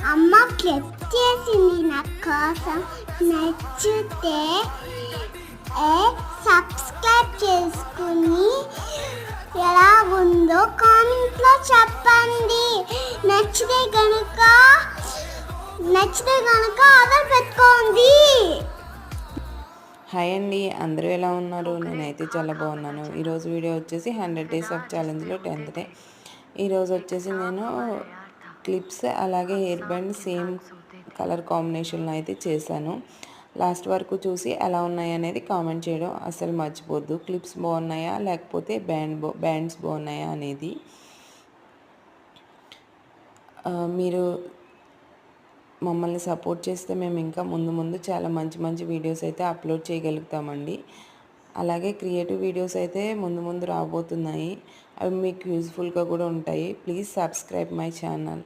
అమ్మ క్లిప్ చేసింది నా కోసం. నచ్చితే సబ్స్క్రైబ్ చేసుకుని ఎలా ఉందో కామెంట్లో చెప్పండి. నచ్చితే కనుక ఆర్డర్ పెట్టుకోండి. హాయ్ అండి, అందరూ ఎలా ఉన్నారు? నేనైతే చాలా బాగున్నాను. ఈరోజు వీడియో వచ్చేసి 100 డేస్ ఆఫ్ ఛాలెంజ్లో 10th డే. ఈరోజు వచ్చేసి నేను క్లిప్స్ అలాగే హెయిర్ బ్యాండ్ సేమ్ కలర్ కాంబినేషన్లో అయితే చేశాను. లాస్ట్ వరకు చూసి ఎలా ఉన్నాయి అనేది కామెంట్ చేయడం అసలు మర్చిపోద్దు. క్లిప్స్ బాగున్నాయా లేకపోతే బ్యాండ్స్ బాగున్నాయా అనేది. మీరు మమ్మల్ని సపోర్ట్ చేస్తే మేము ఇంకా ముందు చాలా మంచి వీడియోస్ అయితే అప్లోడ్ చేయగలుగుతామండి. అలాగే క్రియేటివ్ వీడియోస్ అయితే ముందు రాబోతున్నాయి. అవి మీకు యూజ్ఫుల్గా కూడా ఉంటాయి. Please subscribe my channel.